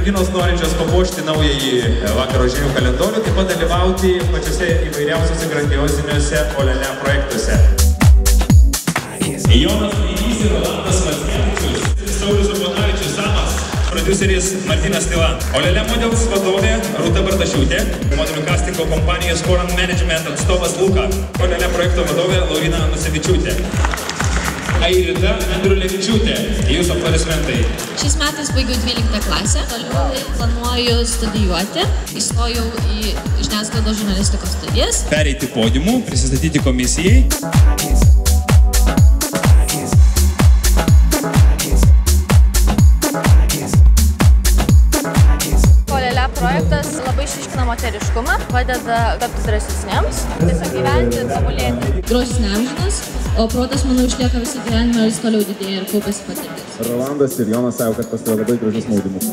merginos norinčios papuošti naująjį vakaro žinių kalendorių, taip pat dalyvauti pačiose įvairiausiose grandioziniuose Olele projektuose. Jonas Lainys ir Rolandas Mackevičius, Saulius Urbonavičius, Samas, prodiuseris Martynas Tyla, Olele Models vadovė Rūta Bartašiūtė, modelių castingo kompanijos Coran Management atstovas Luka, Olele projekto vadovė Laurina Nusevičiūtė. Airida Andrulevičiūtė, jūsų aplodismentai. Šiais metais baigiau 12 klasę, toliau planuoju studijuoti, įstojau į žiniasklaidos žurnalistikos studijas. Pereiti podiumų, prisistatyti komisijai. Olele projektas labai išryškina moteriškumą, padeda tapti drąsesniems, tiesiog gyventi, tobulėti. Grožis neamžinas, o protas, manau, išlieka visą gyvenimą ir jis toliau didėja ir kaupiasi patirtis. Rolandas ir Jonas sako, kad pas tave labai gražus maudymukas.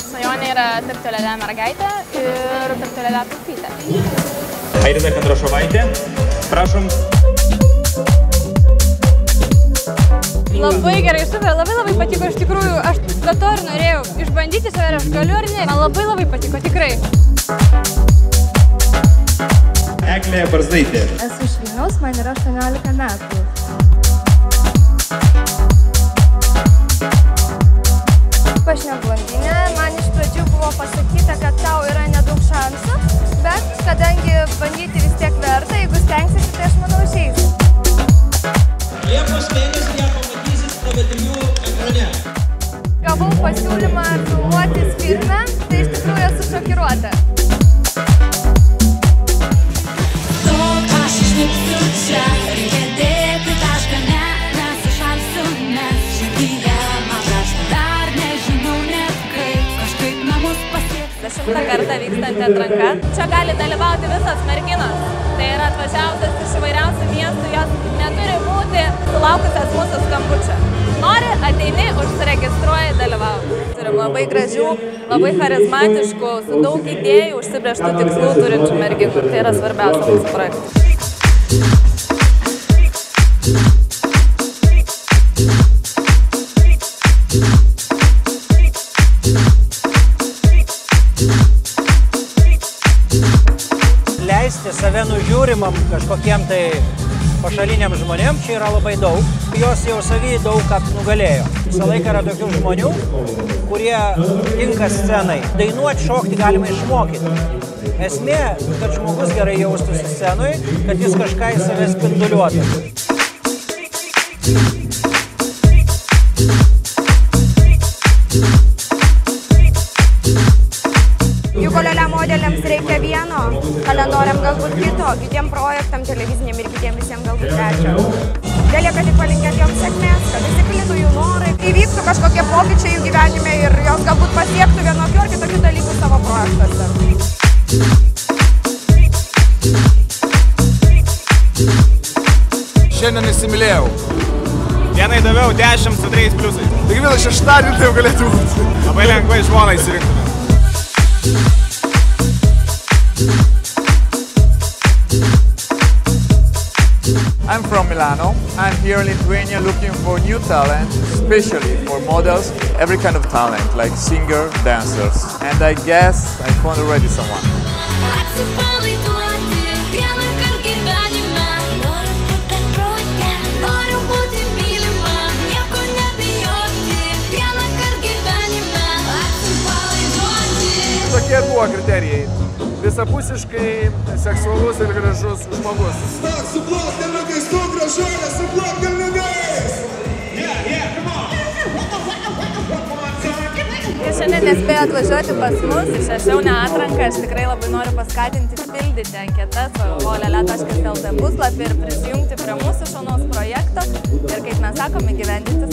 Svajonė yra tapti Olele mergaitė ir tapti Olele taupytę. Airida Kandrašovaitė, prašom. Labai gerai, super, labai patiko, iš tikrųjų, aš dėl to ir norėjau išbandyti save, ar aš galiu ar ne, man labai patiko, tikrai. Eglė Barzdaitė. Esu iš Vilniaus, man yra 18 metų. Aš ne blondinė, man iš pradžių buvo pasakyta, kad tau yra nedaug šansų, bet kadangi bandyti vis tiek verta, jeigu stengsiesi, tai aš manau išeis. Liepos mėnesį ją pamatysit pravedinių ekrane. Gavau pasiūlymą filmuotis filme, tai iš tikrųjų esu šokiruota. Šimtą kartą vykstanti atranka. Čia gali dalyvauti visos merginos. Tai yra atvažiavusios iš įvairiausių miestų, jos neturi būti sulaukusios mūsų skambučio. Nori, ateini, užsiregistruoji, dalyvauji. Turim labai gražių, labai charizmatiškų, su daug idėjų, užsibrėžtų tikslų turinčių merginų. Tai yra svarbiausia mūsų projektas. Leisti save nužiūrimam kažkokiem tai pašaliniam žmonėm, čia yra labai daug. Jos jau savy daug ką nugalėjo. Visą laiką yra tokių žmonių, kurie tinka scenai. Dainuoti, šokti galima išmokyti. Esmė, kad žmogus gerai jaustųsi scenui, kad jis kažką į save spinduliuotų. Juk Olele modeliams reikia vieno, kalendoriam galbūt kito, kitiem projektam, televiziniam ir kitiem visiems galbūt trečio. Belieka tik palinkėti joms sėkmės, kad įsiklytų jų norai, įvyktų kažkokie pokyčiai jų gyvenime ir jos galbūt pasiektų vienokių ar kitokių dalykų savo projektuose. Šiandien įsimylėjau. Vienai daviau 10 su 3 pliusais. Taigi vieną šeštadienį tai jau galėtų būti. Labai lengvai žmoną įsirinktume. I'm from Milano. I'm here in Lithuania looking for new talent, especially for models, every kind of talent, like singer, dancers. And I guess I found already someone. Tokie buvo kriterijai. Visapusiškai seksualus ir gražus žmogus. Suplok delnukais, tu gražuolė, suplok delnukais! Come on! Jūs šiandien nespėjo atvažiuoti pas mus į šią šaunią atranką. Aš tikrai labai noriu paskatinti pildyti anketas olele.lt puslapį ir prisijungti prie mūsų šaunaus projekto ir, kaip mes sakome, įgyvendinti